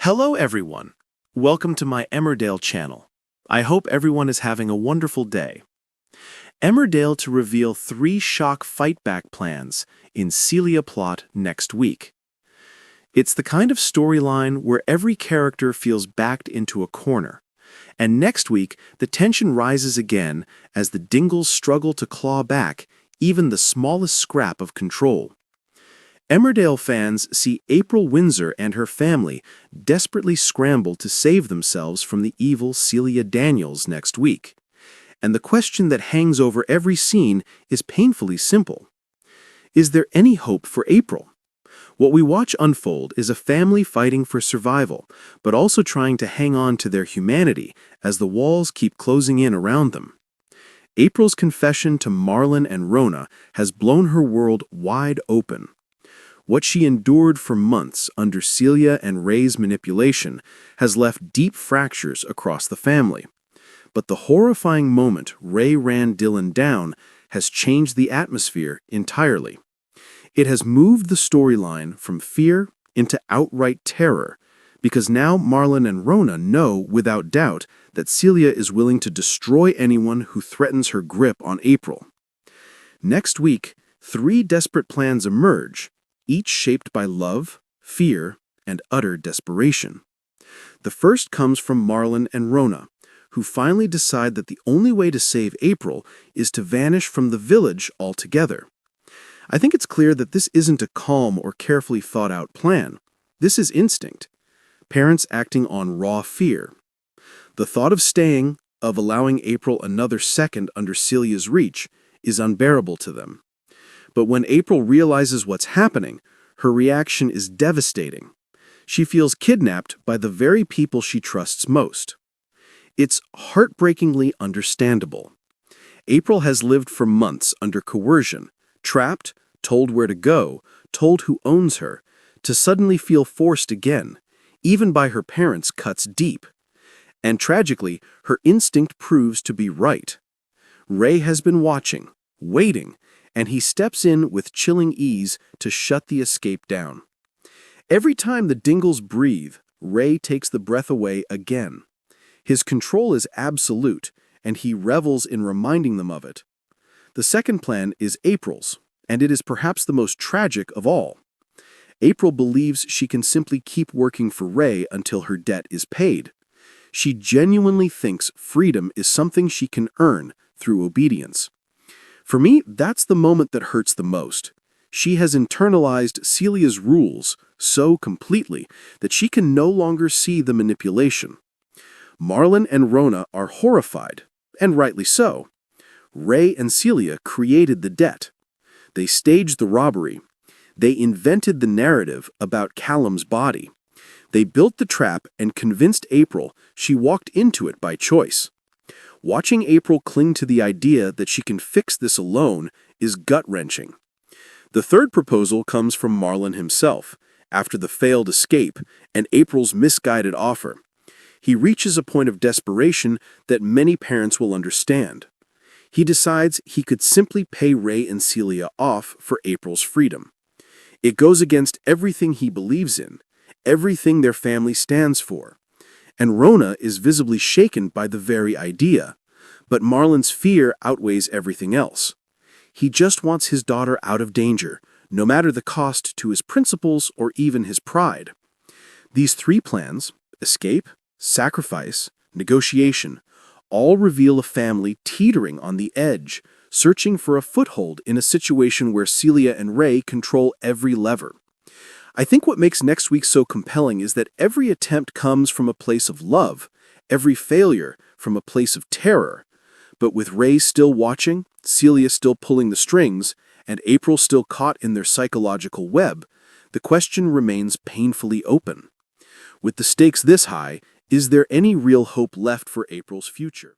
Hello everyone. Welcome to my Emmerdale channel. I hope everyone is having a wonderful day. Emmerdale to reveal 3 shock fightback plans in Celia plot next week. It's the kind of storyline where every character feels backed into a corner. And next week, the tension rises again as the Dingles struggle to claw back even the smallest scrap of control. Emmerdale fans see April Windsor and her family desperately scramble to save themselves from the evil Celia Daniels next week. And the question that hangs over every scene is painfully simple. Is there any hope for April? What we watch unfold is a family fighting for survival, but also trying to hang on to their humanity as the walls keep closing in around them. April's confession to Marlon and Rona has blown her world wide open. What she endured for months under Celia and Ray's manipulation has left deep fractures across the family. But the horrifying moment Ray ran Dylan down has changed the atmosphere entirely. It has moved the storyline from fear into outright terror, because now Marlon and Rona know without doubt that Celia is willing to destroy anyone who threatens her grip on April. Next week, 3 desperate plans emerge, each shaped by love, fear, and utter desperation. The first comes from Marlon and Rona, who finally decide that the only way to save April is to vanish from the village altogether. I think it's clear that this isn't a calm or carefully thought-out plan. This is instinct. Parents acting on raw fear. The thought of staying, of allowing April another second under Celia's reach, is unbearable to them. But when April realizes what's happening, her reaction is devastating. She feels kidnapped by the very people she trusts most. It's heartbreakingly understandable. April has lived for months under coercion, trapped, told where to go, told who owns her, to suddenly feel forced again, even by her parents, cuts deep. And tragically, her instinct proves to be right. Ray has been watching, waiting, and he steps in with chilling ease to shut the escape down. Every time the Dingles breathe, Ray takes the breath away again. His control is absolute, and he revels in reminding them of it. The second plan is April's, and it is perhaps the most tragic of all. April believes she can simply keep working for Ray until her debt is paid. She genuinely thinks freedom is something she can earn through obedience. For me, that's the moment that hurts the most. She has internalized Celia's rules so completely that she can no longer see the manipulation. Marlon and Rona are horrified, and rightly so. Ray and Celia created the debt. They staged the robbery. They invented the narrative about Callum's body. They built the trap and convinced April she walked into it by choice. Watching April cling to the idea that she can fix this alone is gut-wrenching. The third proposal comes from Marlon himself, after the failed escape and April's misguided offer. He reaches a point of desperation that many parents will understand. He decides he could simply pay Ray and Celia off for April's freedom. It goes against everything he believes in, everything their family stands for. And Rona is visibly shaken by the very idea, but Marlon's fear outweighs everything else. He just wants his daughter out of danger, no matter the cost to his principles or even his pride. These 3 plans, escape, sacrifice, negotiation, all reveal a family teetering on the edge, searching for a foothold in a situation where Celia and Ray control every lever. I think what makes next week so compelling is that every attempt comes from a place of love, every failure from a place of terror. But with Ray still watching, Celia still pulling the strings, and April still caught in their psychological web, the question remains painfully open. With the stakes this high, is there any real hope left for April's future?